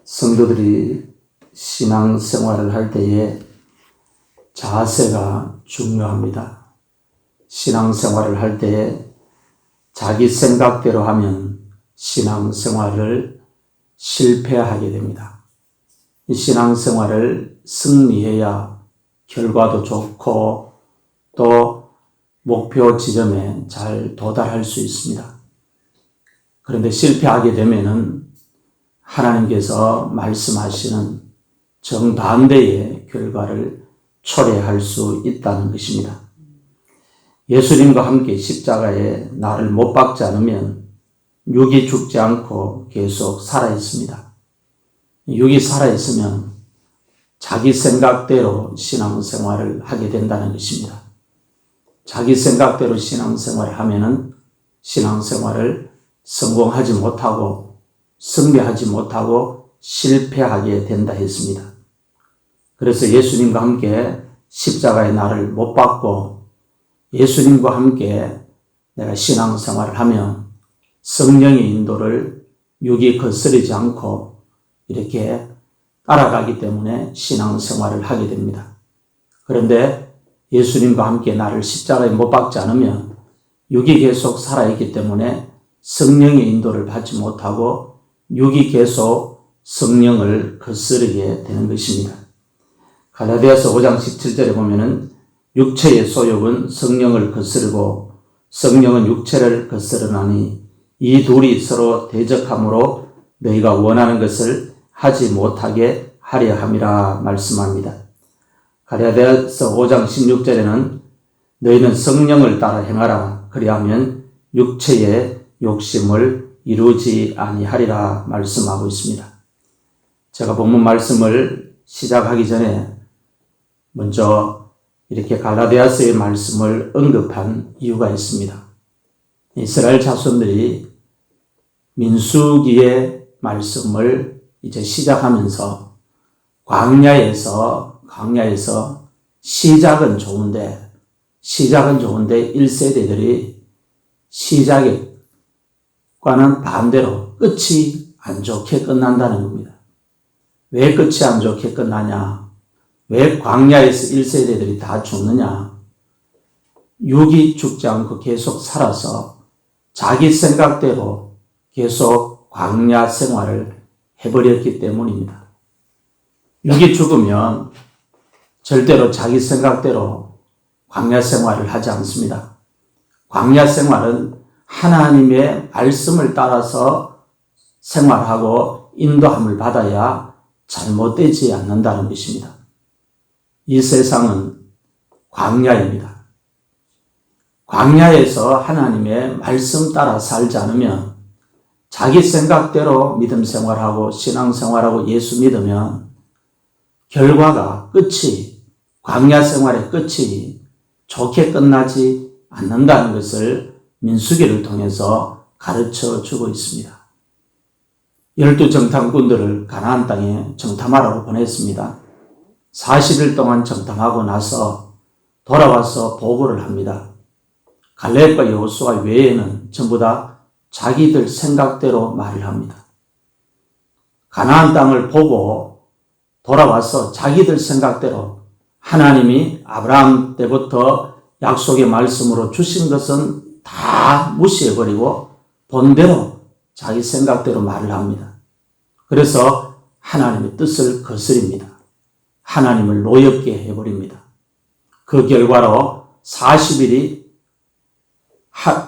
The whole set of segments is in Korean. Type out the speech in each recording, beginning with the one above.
성도들이 신앙생활을 할 때에 자세가 중요합니다. 신앙생활을 할 때에 자기 생각대로 하면 신앙생활을 실패하게 됩니다. 이 신앙생활을 승리해야 결과도 좋고 또 목표 지점에 잘 도달할 수 있습니다. 그런데 실패하게 되면은 하나님께서 말씀하시는 정반대의 결과를 초래할 수 있다는 것입니다. 예수님과 함께 십자가에 나를 못 박지 않으면 육이 죽지 않고 계속 살아있습니다. 육이 살아있으면 자기 생각대로 신앙생활을 하게 된다는 것입니다. 자기 생각대로 신앙생활을 하면은 신앙생활을 성공하지 못하고 승리하지 못하고 실패하게 된다 했습니다. 그래서 예수님과 함께 십자가에 나를 못 박고 예수님과 함께 내가 신앙생활을 하면 성령의 인도를 육이 거스르지 않고 이렇게 따라가기 때문에 신앙생활을 하게 됩니다. 그런데 예수님과 함께 나를 십자가에 못 박지 않으면 육이 계속 살아있기 때문에 성령의 인도를 받지 못하고 육이 계속 성령을 거스르게 되는 것입니다. 갈라디아서 5장 17절에 보면은 육체의 소욕은 성령을 거스르고 성령은 육체를 거스르나니 이 둘이 서로 대적함으로 너희가 원하는 것을 하지 못하게 하려 함이라 말씀합니다. 갈라디아서 5장 16절에는 너희는 성령을 따라 행하라 그리하면 육체의 욕심을 이루지 아니하리라 말씀하고 있습니다. 제가 본문 말씀을 시작하기 전에 먼저 이렇게 갈라디아서의 말씀을 언급한 이유가 있습니다. 이스라엘 자손들이 민수기의 말씀을 이제 시작하면서 광야에서 시작은 좋은데 1세대들이 시작과는 반대로 끝이 안 좋게 끝난다는 겁니다. 왜 끝이 안 좋게 끝나냐? 왜 광야에서 1세대들이 다 죽느냐? 육이 죽지 않고 계속 살아서 자기 생각대로 계속 광야 생활을 해버렸기 때문입니다. 육이 죽으면 절대로 자기 생각대로 광야 생활을 하지 않습니다. 광야 생활은 하나님의 말씀을 따라서 생활하고 인도함을 받아야 잘못되지 않는다는 것입니다. 이 세상은 광야입니다. 광야에서 하나님의 말씀 따라 살지 않으면 자기 생각대로 믿음 생활하고 신앙 생활하고 예수 믿으면 결과가 광야 생활의 끝이 좋게 끝나지 않는다는 것을 민수기를 통해서 가르쳐 주고 있습니다. 12정탐꾼들을 가나안 땅에 정탐하라고 보냈습니다. 40일 동안 정탐하고 나서 돌아와서 보고를 합니다. 갈렙과 여호수아 외에는 전부 다 자기들 생각대로 말을 합니다. 가나안 땅을 보고 돌아와서 자기들 생각대로 하나님이 아브라함 때부터 약속의 말씀으로 주신 것은 다 무시해버리고 본대로 자기 생각대로 말을 합니다. 그래서 하나님의 뜻을 거스립니다. 하나님을 노엽게 해버립니다. 그 결과로 40일이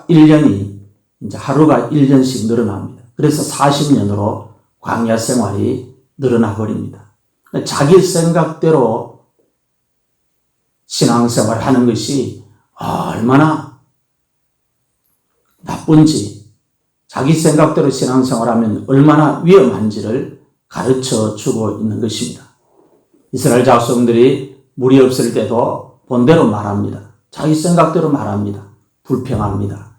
1년이 이제 하루가 1년씩 늘어납니다. 그래서 40년으로 광야 생활이 늘어나 버립니다. 자기 생각대로 신앙생활을 하는 것이 얼마나 나쁜지, 자기 생각대로 신앙생활하면 얼마나 위험한지를 가르쳐 주고 있는 것입니다. 이스라엘 자손들이 물이 없을 때도 본대로 말합니다. 자기 생각대로 말합니다. 불평합니다.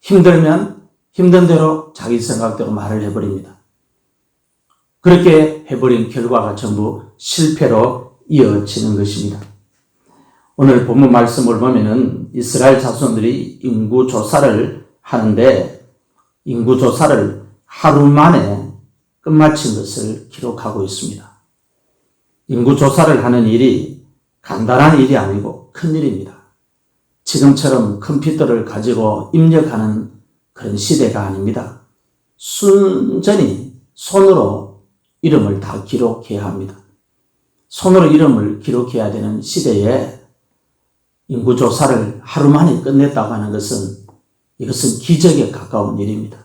힘들면 힘든 대로 자기 생각대로 말을 해버립니다. 그렇게 해버린 결과가 전부 실패로 이어지는 것입니다. 오늘 본문 말씀을 보면은 이스라엘 자손들이 인구조사를 하는데 인구조사를 하루 만에 끝마친 것을 기록하고 있습니다. 인구 조사를 하는 일이 간단한 일이 아니고 큰 일입니다. 지금처럼 컴퓨터를 가지고 입력하는 그런 시대가 아닙니다. 순전히 손으로 이름을 다 기록해야 합니다. 손으로 이름을 기록해야 되는 시대에 인구조사를 하루 만에 끝냈다고 하는 것은 이것은 기적에 가까운 일입니다.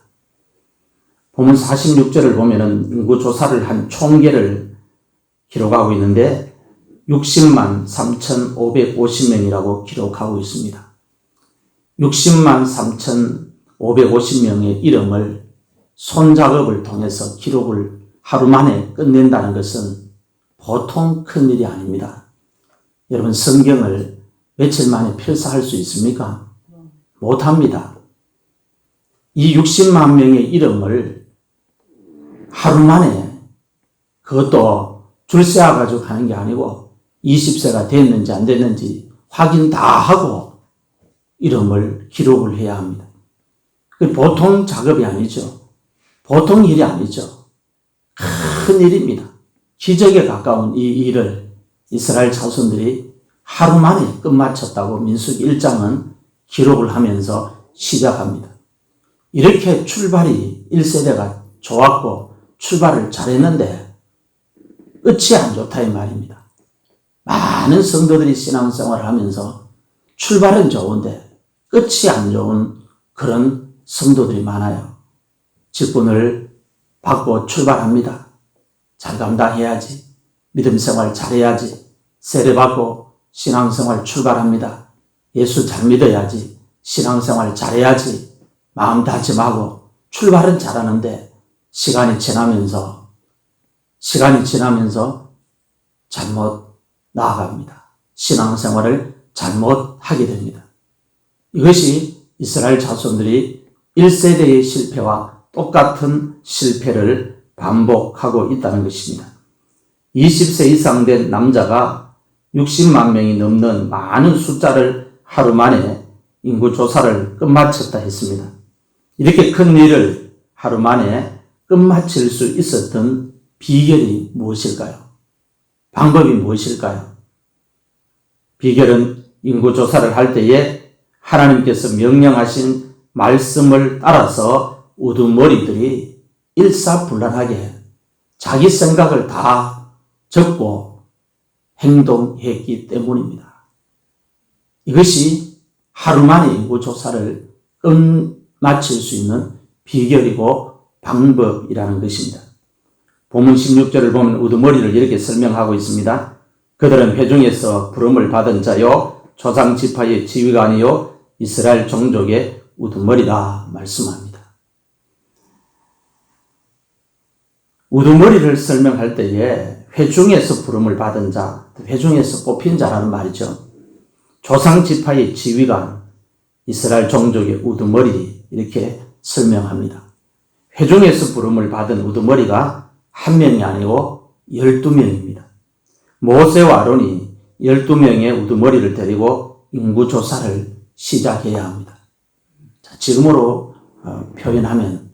본문 46절을 보면은 인구조사를 한 총계를 기록하고 있는데 60만 3,550명이라고 기록하고 있습니다. 60만 3,550명의 이름을 손작업을 통해서 기록을 하루 만에 끝낸다는 것은 보통 큰 일이 아닙니다. 여러분 성경을 며칠 만에 필사할 수 있습니까? 못합니다. 이 60만 명의 이름을 하루 만에 그것도 줄 세워가지고 가는 게 아니고 20세가 됐는지 안 됐는지 확인 다 하고 이름을 기록을 해야 합니다. 보통 작업이 아니죠. 보통 일이 아니죠. 큰 일입니다. 기적에 가까운 이 일을 이스라엘 자손들이 하루 만에 끝마쳤다고 민수기 1장은 기록을 하면서 시작합니다. 이렇게 출발이 1세대가 좋았고 출발을 잘했는데 끝이 안 좋다 이 말입니다. 많은 성도들이 신앙생활을 하면서 출발은 좋은데 끝이 안 좋은 그런 성도들이 많아요. 직분을 받고 출발합니다. 잘 감당해야지. 믿음생활 잘해야지. 세례받고 신앙생활 출발합니다. 예수 잘 믿어야지. 신앙생활 잘해야지. 마음 다짐하고 출발은 잘하는데 시간이 지나면서 잘못 나아갑니다. 신앙생활을 잘못하게 됩니다. 이것이 이스라엘 자손들이 1세대의 실패와 똑같은 실패를 반복하고 있다는 것입니다. 20세 이상 된 남자가 60만 명이 넘는 많은 숫자를 하루 만에 인구조사를 끝마쳤다 했습니다. 이렇게 큰 일을 하루 만에 끝마칠 수 있었던 비결이 무엇일까요? 방법이 무엇일까요? 비결은 인구조사를 할 때에 하나님께서 명령하신 말씀을 따라서 우두머리들이 일사불란하게 자기 생각을 다 적고 행동했기 때문입니다. 이것이 하루 만에 인구조사를 끝마칠 수 있는 비결이고 방법이라는 것입니다. 본문 16절을 보면 우두머리를 이렇게 설명하고 있습니다. 그들은 회중에서 부름을 받은 자요 조상 지파의 지휘관이요 이스라엘 종족의 우두머리라 말씀합니다. 우두머리를 설명할 때에 회중에서 부름을 받은 자, 회중에서 뽑힌 자라는 말이죠. 조상 지파의 지휘관, 이스라엘 종족의 우두머리 이렇게 설명합니다. 회중에서 부름을 받은 우두머리가 한 명이 아니고 12명입니다. 모세와 아론이 12명의 우두머리를 데리고 인구조사를 시작해야 합니다. 자, 지금으로 표현하면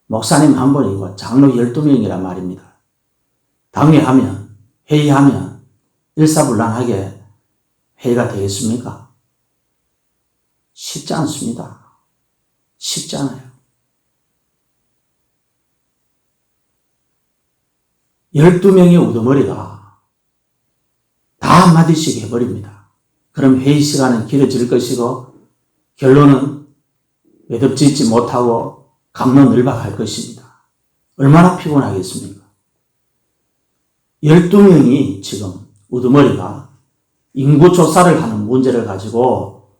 목사님 한 분이고 장로 12명이란 말입니다. 당회하면, 회의하면 일사불란하게 회의가 되겠습니까? 쉽지 않습니다. 쉽지 않아요. 12명의 우두머리가 다 한마디씩 해버립니다. 그럼 회의 시간은 길어질 것이고 결론은 매듭짓지 못하고 갑론을박할 것입니다. 얼마나 피곤하겠습니까? 12명이 지금 우두머리가 인구조사를 하는 문제를 가지고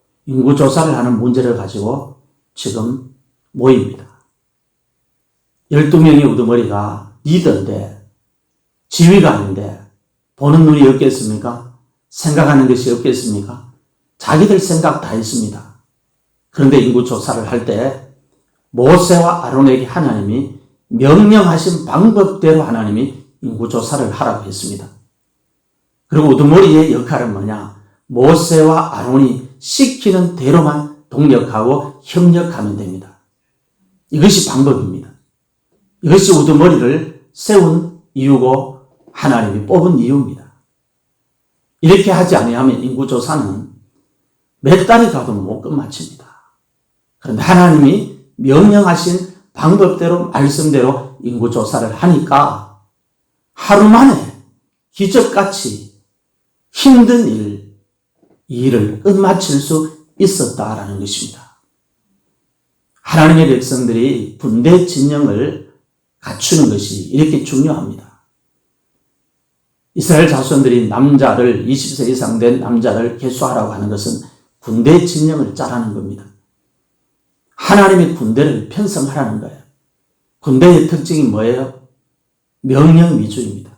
지금 모입니다. 12명의 우두머리가 리더인데 지휘관인데 보는 눈이 없겠습니까? 생각하는 것이 없겠습니까? 자기들 생각 다 했습니다. 그런데 인구조사를 할 때 모세와 아론에게 하나님이 명령하신 방법대로 하나님이 인구조사를 하라고 했습니다. 그리고 우두머리의 역할은 뭐냐? 모세와 아론이 시키는 대로만 동력하고 협력하면 됩니다. 이것이 방법입니다. 이것이 우두머리를 세운 이유고 하나님이 뽑은 이유입니다. 이렇게 하지 아니하면 인구조사는 몇 달이 가도 못 끝마칩니다. 그런데 하나님이 명령하신 방법대로 말씀대로 인구조사를 하니까 하루 만에 기적같이 힘든 이 일을 끝마칠 수 있었다라는 것입니다. 하나님의 백성들이 군대 진영을 갖추는 것이 이렇게 중요합니다. 이스라엘 자손들이 남자를 20세 이상 된 남자를 계수하라고 하는 것은 군대 진영을 짜라는 겁니다. 하나님의 군대를 편성하라는 거예요. 군대의 특징이 뭐예요? 명령 위주입니다.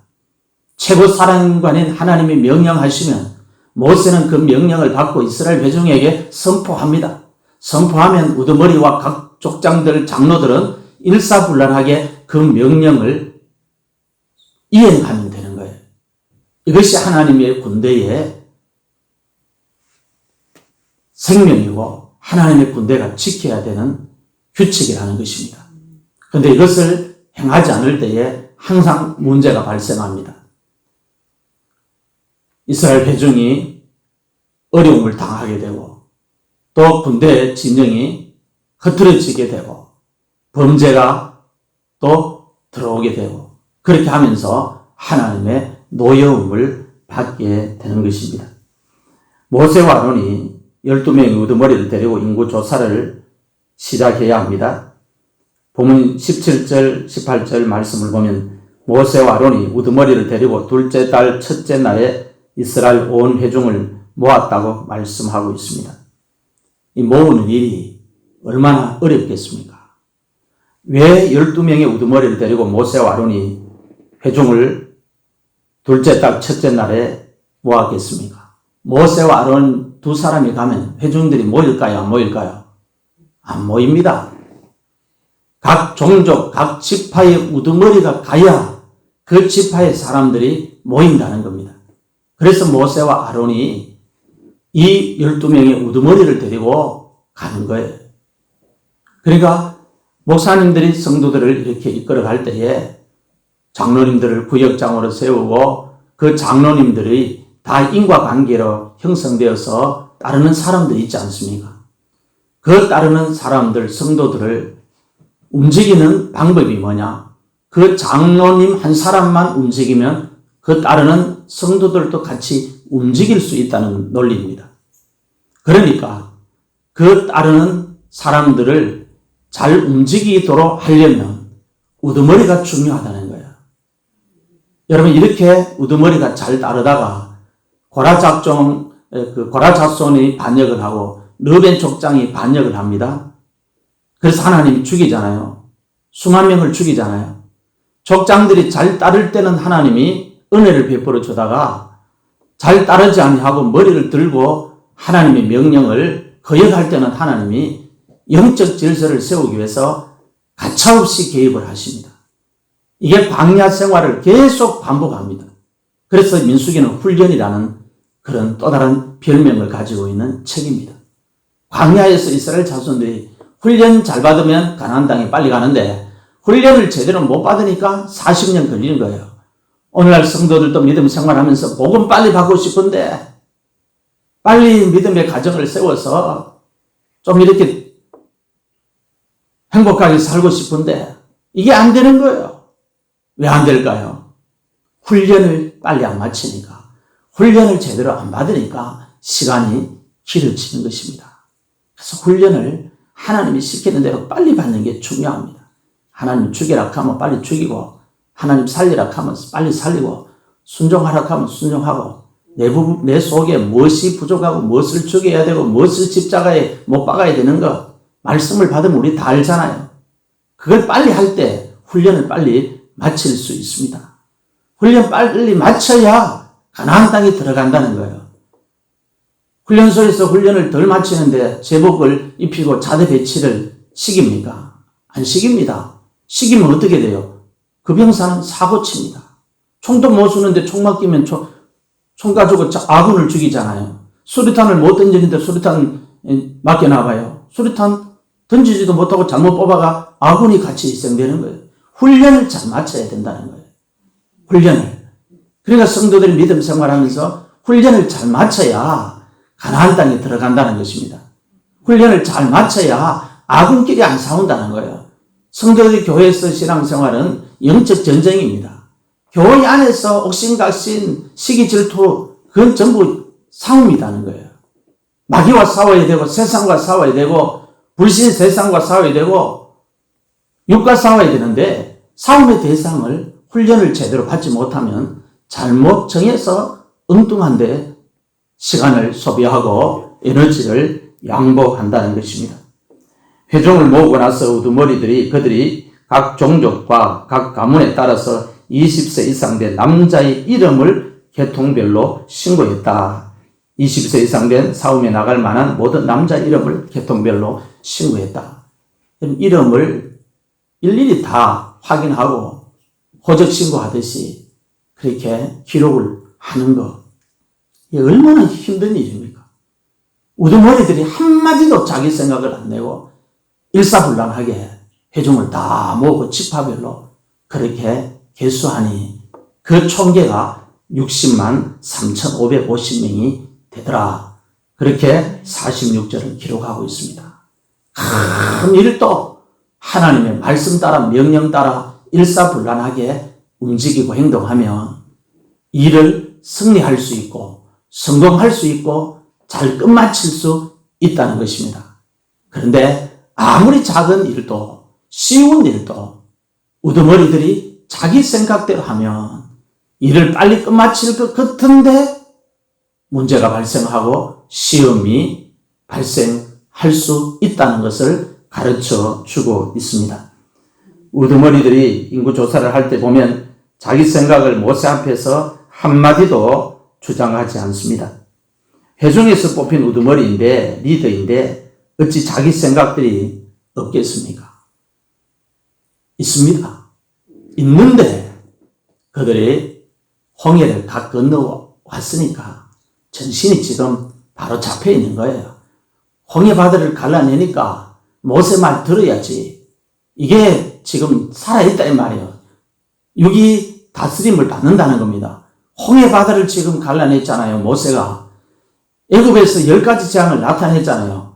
최고 사령관인 하나님이 명령하시면 모세는 그 명령을 받고 이스라엘 회중에게 선포합니다. 선포하면 우두머리와 각 족장들, 장로들은 일사불란하게 그 명령을 이행하면 되는 거예요. 이것이 하나님의 군대의 생명이고 하나님의 군대가 지켜야 되는 규칙이라는 것입니다. 그런데 이것을 행하지 않을 때에 항상 문제가 발생합니다. 이스라엘 회중이 어려움을 당하게 되고 또 군대 진영이 흐트러지게 되고 범죄가 또 들어오게 되고 그렇게 하면서 하나님의 노여움을 받게 되는 것입니다. 모세와 아론이 12명의 우두머리를 데리고 인구조사를 시작해야 합니다. 본문 17절, 18절 말씀을 보면 모세와 아론이 우두머리를 데리고 둘째 달 첫째 날에 이스라엘 온 회중을 모았다고 말씀하고 있습니다. 이 모으는 일이 얼마나 어렵겠습니까? 왜 12명의 우두머리를 데리고 모세와 아론이 회중을 둘째 달 첫째 날에 모았겠습니까? 모세와 아론 두 사람이 가면 회중들이 모일까요? 안 모일까요? 안 모입니다. 각 종족, 각 지파의 우두머리가 가야 그 지파의 사람들이 모인다는 겁니다. 그래서 모세와 아론이 이 12명의 우두머리를 데리고 가는 거예요. 그러니까 목사님들이 성도들을 이렇게 이끌어갈 때에 장로님들을 구역장으로 세우고 그 장로님들이 다 인과관계로 형성되어서 따르는 사람들이 있지 않습니까? 그 따르는 사람들, 성도들을 움직이는 방법이 뭐냐? 그 장로님 한 사람만 움직이면 그 따르는 성도들도 같이 움직일 수 있다는 논리입니다. 그러니까 그 따르는 사람들을 잘 움직이도록 하려면 우두머리가 중요하다는 거예요. 여러분 이렇게 우두머리가 잘 따르다가 고라 자손이 반역을 하고 르벤 족장이 반역을 합니다. 그래서 하나님이 죽이잖아요. 수만 명을 죽이잖아요. 족장들이 잘 따를 때는 하나님이 은혜를 베풀어 주다가 잘 따르지 아니하고 머리를 들고 하나님의 명령을 거역할 때는 하나님이 영적 질서를 세우기 위해서 가차없이 개입을 하십니다. 이게 광야 생활을 계속 반복합니다. 그래서 민수기는 훈련이라는 그런 또 다른 별명을 가지고 있는 책입니다. 광야에서 이스라엘 자손들이 훈련 잘 받으면 가나안 땅에 빨리 가는데 훈련을 제대로 못 받으니까 40년 걸리는 거예요. 오늘날 성도들도 믿음 생활하면서 복음 빨리 받고 싶은데 빨리 믿음의 가정을 세워서 좀 이렇게 행복하게 살고 싶은데 이게 안 되는 거예요. 왜 안 될까요? 훈련을 빨리 안 마치니까, 훈련을 제대로 안 받으니까 시간이 길어지는 것입니다. 그래서 훈련을 하나님이 시키는 대로 빨리 받는 게 중요합니다. 하나님 죽이라 하면 빨리 죽이고, 하나님 살리라 하면 빨리 살리고, 순종하라 하면 순종하고, 내 속에 무엇이 부족하고 무엇을 죽여야 되고 무엇을 십자가에 못 박아야 되는 것, 말씀을 받으면 우리 다 알잖아요. 그걸 빨리 할 때 훈련을 빨리 마칠 수 있습니다. 훈련 빨리 마쳐야 가나안 땅에 들어간다는 거예요. 훈련소에서 훈련을 덜 마치는데 제복을 입히고 자대 배치를 시킵니까? 안 시킵니다. 시키면 어떻게 돼요? 그 병사는 사고 칩니다. 총도 못 쏘는데 총 맞기면 총 가지고 아군을 죽이잖아요. 수류탄을 못 던지는데 수류탄 맡겨놔봐요. 수류탄 던지지도 못하고 잘못 뽑아가 아군이 같이 희생되는 거예요. 훈련을 잘 맞춰야 된다는 거예요. 훈련을. 그러니까 성도들이 믿음 생활하면서 훈련을 잘 맞춰야 가나안 땅에 들어간다는 것입니다. 훈련을 잘 맞춰야 아군끼리 안 싸운다는 거예요. 성도들이 교회에서 신앙생활은 영적 전쟁입니다. 교회 안에서 옥신각신, 시기질투, 그건 전부 싸움이라는 거예요. 마귀와 싸워야 되고, 세상과 싸워야 되고, 불신 세상과 싸워야 되고, 육과 싸워야 되는데, 싸움의 대상을 훈련을 제대로 받지 못하면 잘못 정해서 엉뚱한데 시간을 소비하고 에너지를 양보한다는 것입니다. 회중을 모으고 나서 우두머리들이 그들이 각 종족과 각 가문에 따라서 20세 이상 된 남자의 이름을 계통별로 신고했다. 20세 이상 된 싸움에 나갈 만한 모든 남자 이름을 계통별로 신고했다. 이름을 일일이 다 확인하고 호적 신고하듯이 그렇게 기록을 하는 거. 이게 얼마나 힘든 일입니까? 우두머리들이 한마디도 자기 생각을 안 내고 일사불란하게 회중을 다 모으고 지파별로 그렇게 개수하니 그 총계가 60만 3,550명이 되더라. 그렇게 46절을 기록하고 있습니다. 큰 일도 하나님의 말씀 따라 명령 따라 일사불란하게 움직이고 행동하면 일을 승리할 수 있고 성공할 수 있고 잘 끝마칠 수 있다는 것입니다. 그런데 아무리 작은 일도 쉬운 일도 우두머리들이 자기 생각대로 하면 일을 빨리 끝마칠 것 같은데 문제가 발생하고 시험이 발생할 수 있다는 것을 가르쳐 주고 있습니다. 우두머리들이 인구조사를 할 때 보면 자기 생각을 모세 앞에서 한마디도 주장하지 않습니다. 회중에서 뽑힌 우두머리인데 리더인데 어찌 자기 생각들이 없겠습니까? 있습니다. 있는데 그들이 홍해를 다 건너왔으니까 전신이 지금 바로 잡혀 있는 거예요. 홍해 바다를 갈라내니까 모세 말 들어야지. 이게 지금 살아있다 이 말이에요. 여기 다스림을 받는다는 겁니다. 홍해 바다를 지금 갈라냈잖아요. 모세가. 애굽에서 10가지 재앙을 나타냈잖아요.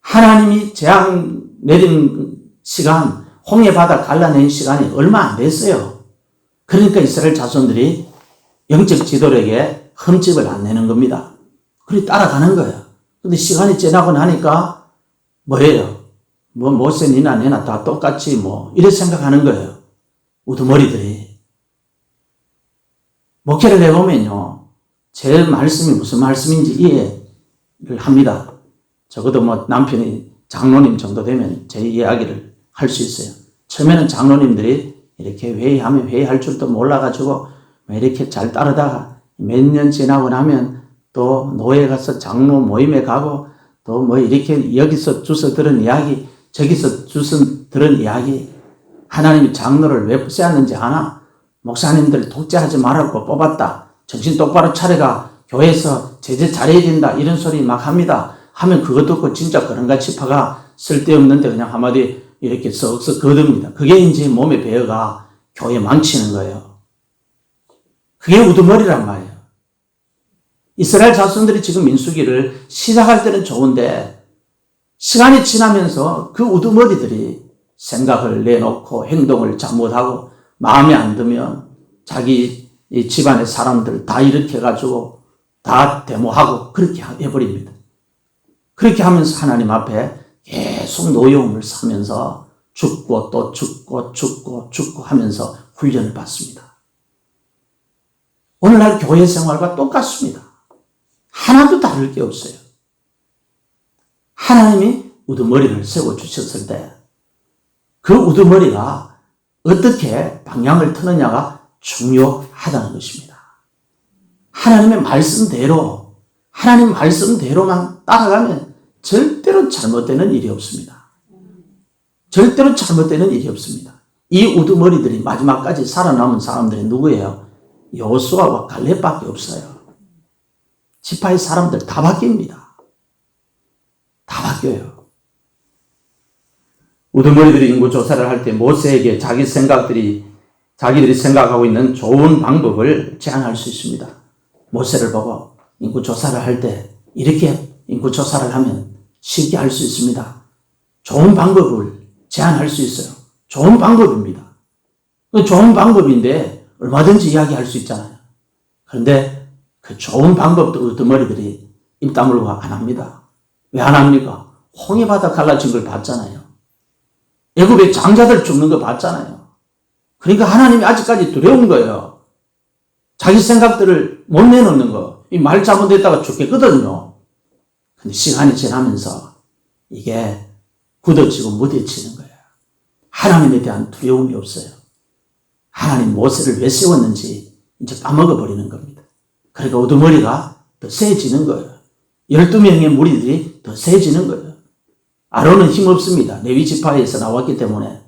하나님이 재앙 내린 시간, 홍해 바다 갈라낸 시간이 얼마 안 됐어요. 그러니까 이스라엘 자손들이 영적 지도력에 흠집을 안 내는 겁니다. 그리고 따라가는 거예요. 근데 시간이 지나고 나니까 뭐예요? 뭐 모세 니나 내나 다 똑같이 뭐 이래 생각하는 거예요. 우두머리들이. 목회를 해보면요. 제 말씀이 무슨 말씀인지 이해를 합니다. 적어도 뭐 남편이 장로님 정도 되면 제 이야기를 할 수 있어요. 처음에는 장로님들이 이렇게 회의하면 회의할 줄도 몰라가지고 이렇게 잘 따르다가 몇 년 지나고 나면 또 노예 가서 장로 모임에 가고 또 뭐 이렇게 여기서 주워 들은 이야기 저기서 주워 들은 이야기 하나님이 장로를 왜 세웠는지 아나? 목사님들 독재하지 말라고 뽑았다. 정신 똑바로 차려가 교회에서 제재 잘해야 된다. 이런 소리 막 합니다. 하면 그것 듣고 진짜 그런가 치파가 쓸데없는데 그냥 한마디 이렇게 썩썩 거듭니다. 그게 이제 몸에 배어가 교회 망치는 거예요. 그게 우두머리란 말이에요. 이스라엘 자손들이 지금 민수기를 시작할 때는 좋은데 시간이 지나면서 그 우두머리들이 생각을 내놓고 행동을 잘못하고 마음에 안 들면 자기 집안의 사람들 다 일으켜가지고 다 데모하고 그렇게 해버립니다. 그렇게 하면서 하나님 앞에 계속 노여움을 사면서 죽고 또 죽고 죽고 죽고 하면서 훈련을 받습니다. 오늘날 교회 생활과 똑같습니다. 하나도 다를 게 없어요. 하나님이 우두머리를 세워주셨을 때 그 우두머리가 어떻게 방향을 트느냐가 중요하다는 것입니다. 하나님의 말씀대로 하나님 말씀대로만 따라가면 절대로 잘못되는 일이 없습니다. 절대로 잘못되는 일이 없습니다. 이 우두머리들이 마지막까지 살아남은 사람들이 누구예요? 여호수아와 갈렙밖에 없어요. 지파의 사람들 다 바뀝니다. 다 바뀌어요. 우두머리들이 인구 조사를 할 때 모세에게 자기들이 생각하고 있는 좋은 방법을 제안할 수 있습니다. 모세를 보고 인구 조사를 할 때 이렇게 인구 조사를 하면 쉽게 할 수 있습니다. 좋은 방법을 제안할 수 있어요. 좋은 방법입니다. 좋은 방법인데 얼마든지 이야기할 수 있잖아요. 그런데 그 좋은 방법도 우두머리들이 입 다물고 안 합니다. 왜 안 합니까? 홍해바다 갈라진 걸 봤잖아요. 애굽의 장자들 죽는 거 봤잖아요. 그러니까 하나님이 아직까지 두려운 거예요. 자기 생각들을 못 내놓는 거. 이 말 잘못했다가 죽겠거든요. 근데 시간이 지나면서 이게 굳어지고 무뎌지는 거예요. 하나님에 대한 두려움이 없어요. 하나님 모세를 왜 세웠는지 이제 까먹어버리는 겁니다. 그러니까 우두머리가 더 세지는 거예요. 12명의 무리들이 더 세지는 거예요. 아론은 힘없습니다. 레위 지파에서 나왔기 때문에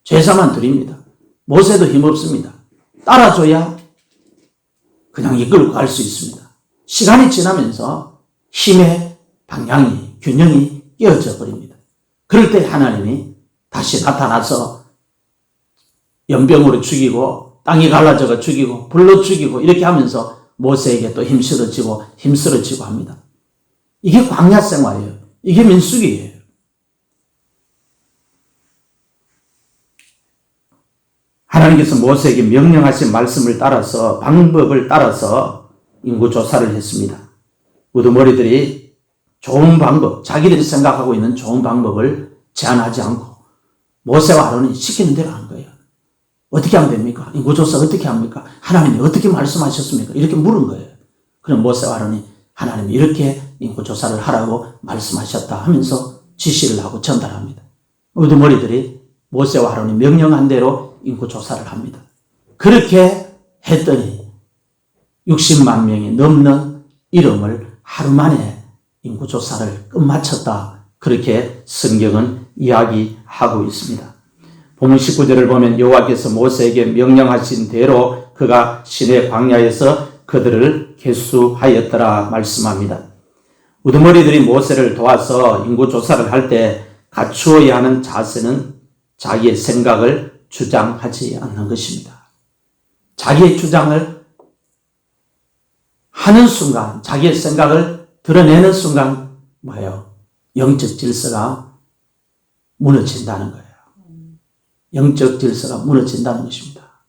제사만 드립니다. 모세도 힘없습니다. 따라줘야 그냥 이끌고 갈 수 있습니다. 시간이 지나면서 힘의 방향이, 균형이 깨어져 버립니다. 그럴 때 하나님이 다시 나타나서 연병으로 죽이고 땅이 갈라져가 죽이고 불로 죽이고 이렇게 하면서 모세에게 또 힘쓰러지고 합니다. 이게 광야 생활이에요. 이게 민수기예요. 하나님께서 모세에게 명령하신 말씀을 따라서 방법을 따라서 인구조사를 했습니다. 우두머리들이 좋은 방법, 자기들이 생각하고 있는 좋은 방법을 제안하지 않고 모세와 아론이 시키는 대로 한 거예요. 어떻게 하면 됩니까? 인구조사 어떻게 합니까? 하나님이 어떻게 말씀하셨습니까? 이렇게 물은 거예요. 그럼 모세와 아론이 하나님이 이렇게 인구조사를 하라고 말씀하셨다 하면서 지시를 하고 전달합니다. 우두머리들이 모세와 아론이 명령한 대로 인구조사를 합니다. 그렇게 했더니 60만 명이 넘는 이름을 하루 만에 인구조사를 끝마쳤다. 그렇게 성경은 이야기하고 있습니다. 본문 19절을 보면 여호와께서 모세에게 명령하신 대로 그가 시내 광야에서 그들을 계수하였더라 말씀합니다. 우두머리들이 모세를 도와서 인구조사를 할 때 갖추어야 하는 자세는 자기의 생각을 주장하지 않는 것입니다. 자기의 주장을 하는 순간, 자기의 생각을 드러내는 순간 뭐예요? 영적 질서가 무너진다는 거예요. 영적 질서가 무너진다는 것입니다.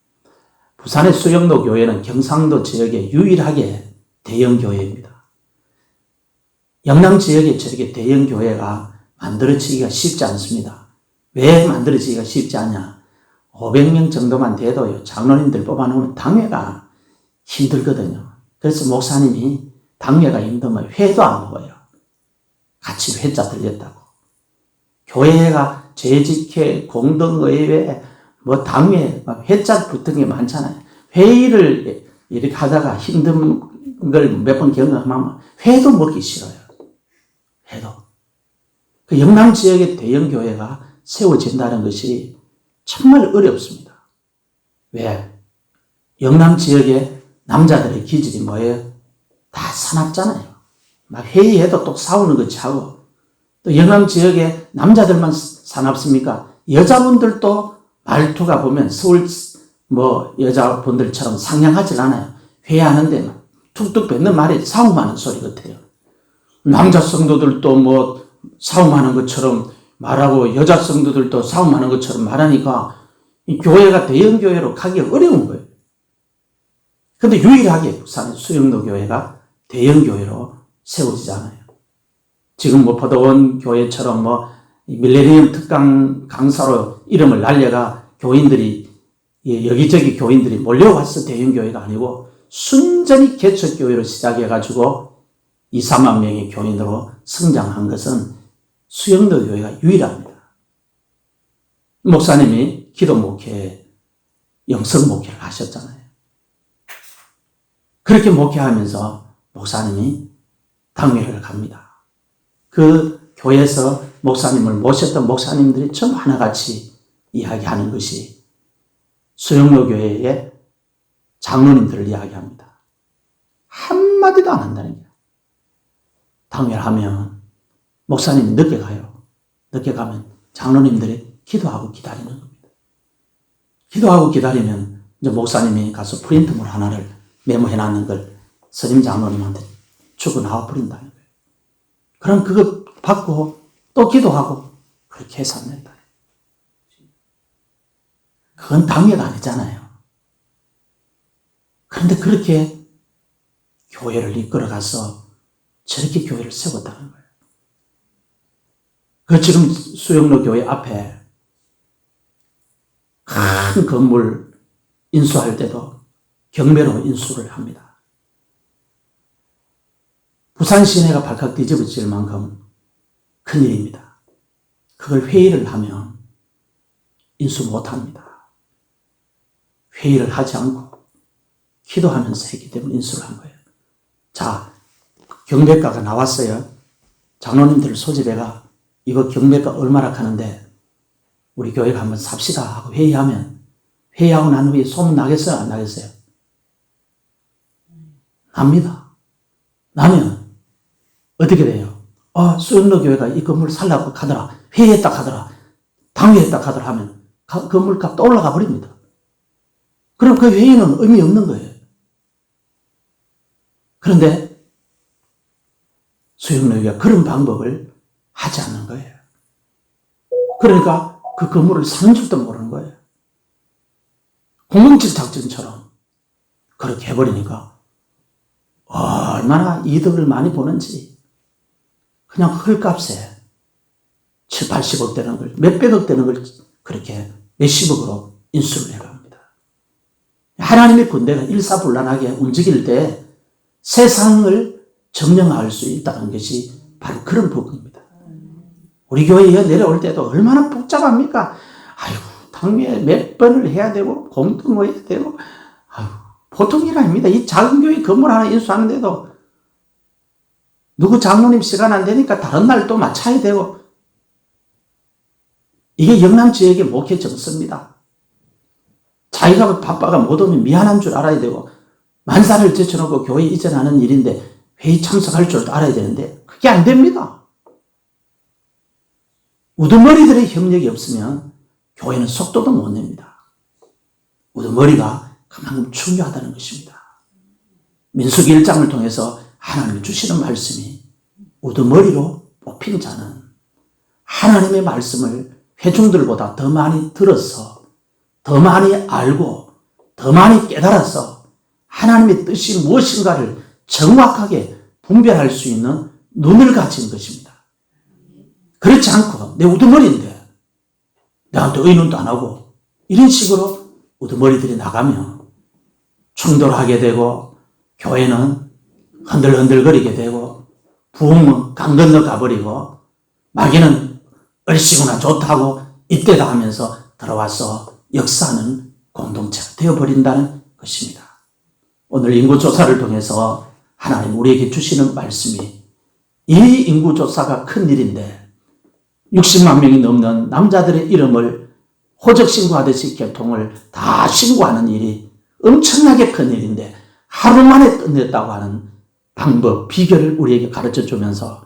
부산의 수영로 교회는 경상도 지역에 유일하게 대형 교회입니다. 영남 지역에 저렇게 대형 교회가 만들어지기가 쉽지 않습니다. 왜 만들어지기가 쉽지 않냐? 500명 정도만 돼도요, 장로님들 뽑아놓으면 당회가 힘들거든요. 그래서 목사님이 당회가 힘들면 회도 안 먹어요. 같이 회자 들렸다고. 교회가 재직회, 공동의회, 당회, 회자 붙은 게 많잖아요. 회의를 이렇게 하다가 힘든 걸 몇 번 경험하면 회도 먹기 싫어요. 회도. 그 영남 지역의 대형 교회가 세워진다는 것이 정말 어렵습니다. 왜? 영남 지역의 남자들의 기질이 뭐예요? 다 사납잖아요. 막 회의해도 또 싸우는 것이 하고, 또 영남 지역의 남자들만 사납습니까? 여자분들도 말투가 보면 서울 여자분들처럼 상냥하지 않아요. 회의하는데 막 툭툭 뱉는 말이 싸움하는 소리 같아요. 남자 성도들도 싸움하는 것처럼 말하고 여자 성도들도 싸움하는 것처럼 말하니까 이 교회가 대형 교회로 가기가 어려운 거예요. 근데 유일하게 부산의 수영로 교회가 대형 교회로 세워지잖아요. 지금 포도원 교회처럼 밀레니엄 특강 강사로 이름을 날려가 교인들이, 여기저기 교인들이 몰려와서 대형 교회가 아니고 순전히 개척교회로 시작해가지고 2, 3만 명의 교인으로 성장한 것은 수영로 교회가 유일합니다. 목사님이 기도 목회, 영성 목회를 하셨잖아요. 그렇게 목회하면서 목사님이 당회를 갑니다. 그 교회에서 목사님을 모셨던 목사님들이 전부 하나같이 이야기하는 것이 수영로 교회의 장로님들을 이야기합니다. 한마디도 안 한다는 거예요. 당회를 하면 목사님이 늦게 가요. 늦게 가면 장로님들이 기도하고 기다리는 겁니다. 기도하고 기다리면 이제 목사님이 가서 프린트물 하나를 메모해 놨는 걸 스님 장로님한테 주고 나와 버린다는 거예요. 그럼 그거 받고 또 기도하고 그렇게 해서 합니다. 그건 당회가 아니잖아요. 그런데 그렇게 교회를 이끌어가서 저렇게 교회를 세웠다는 거예요. 그 지금 수영로 교회 앞에 큰 건물 인수할 때도 경매로 인수를 합니다. 부산 시내가 발칵 뒤집어질 만큼 큰일입니다. 그걸 회의를 하면 인수 못합니다. 회의를 하지 않고 기도하면서 했기 때문에 인수를 한 거예요. 자, 경매가가 나왔어요. 장로님들 소집해가 이거 경매가 얼마나 하는데 우리 교회가 한번 삽시다 하고 회의하면 회의하고 난 후에 소문 나겠어요? 안 나겠어요? 납니다. 나면 어떻게 돼요? 수영로 교회가 이 건물 살라고 하더라. 회의했다 하더라. 당회했다 하더라 하면 건물값 또 올라가 버립니다. 그럼 그 회의는 의미 없는 거예요. 그런데 수영로교회가 그런 방법을 하지 않는 거예요. 그러니까 그 건물을 사는 줄도 모르는 거예요. 007 작전처럼 그렇게 해버리니까 얼마나 이득을 많이 보는지 그냥 헐값에 7, 80억 되는 걸, 몇백억 되는 걸 그렇게 몇십억으로 인수를 해갑니다. 하나님의 군대가 일사불란하게 움직일 때 세상을 점령할 수 있다는 것이 바로 그런 부분입니다. 우리 교회에 내려올 때도 얼마나 복잡합니까? 아이고, 당회에 몇 번을 해야 되고, 공동회의해야 되고, 아이고, 보통 일 아닙니다. 이 작은 교회 건물 하나 인수하는데도 누구 장로님 시간 안 되니까 다른 날 또 맞춰야 되고, 이게 영남지역의 목회 정서입니다. 자기가 바빠가 못 오면 미안한 줄 알아야 되고, 만사를 제쳐놓고 교회 이전하는 일인데 회의 참석할 줄도 알아야 되는데 그게 안 됩니다. 우두머리들의 협력이 없으면 교회는 속도도 못 냅니다. 우두머리가 그만큼 중요하다는 것입니다. 민수기 1장을 통해서 하나님이 주시는 말씀이 우두머리로 뽑힌 자는 하나님의 말씀을 회중들보다 더 많이 들어서 더 많이 알고 더 많이 깨달아서 하나님의 뜻이 무엇인가를 정확하게 분별할 수 있는 눈을 가진 것입니다. 그렇지 않고 내 우두머리인데 나한테 의논도 안 하고 이런 식으로 우두머리들이 나가면 충돌하게 되고 교회는 흔들흔들거리게 되고 부흥은 강 건너 가버리고 마귀는 얼씨구나 좋다고 이때다 하면서 들어와서 역사하는 공동체가 되어버린다는 것입니다. 오늘 인구조사를 통해서 하나님 우리에게 주시는 말씀이 이 인구조사가 큰 일인데 60만 명이 넘는 남자들의 이름을 호적 신고하듯이 개통을 다 신고하는 일이 엄청나게 큰 일인데 하루 만에 끝냈다고 하는 방법, 비결을 우리에게 가르쳐 주면서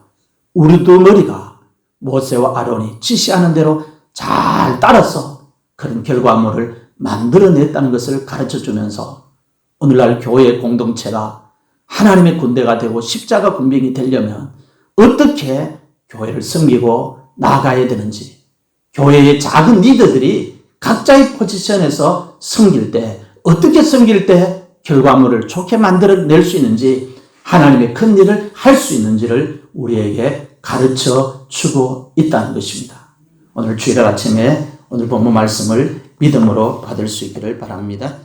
우리도 머리가 모세와 아론이 지시하는 대로 잘 따라서 그런 결과물을 만들어냈다는 것을 가르쳐 주면서 오늘날 교회의 공동체가 하나님의 군대가 되고 십자가 군병이 되려면 어떻게 교회를 섬기고 나아가야 되는지, 교회의 작은 리더들이 각자의 포지션에서 섬길 때 어떻게 섬길 때 결과물을 좋게 만들어낼 수 있는지, 하나님의 큰 일을 할 수 있는지를 우리에게 가르쳐 주고 있다는 것입니다. 오늘 주일 아침에 오늘 본문 말씀을 믿음으로 받을 수 있기를 바랍니다.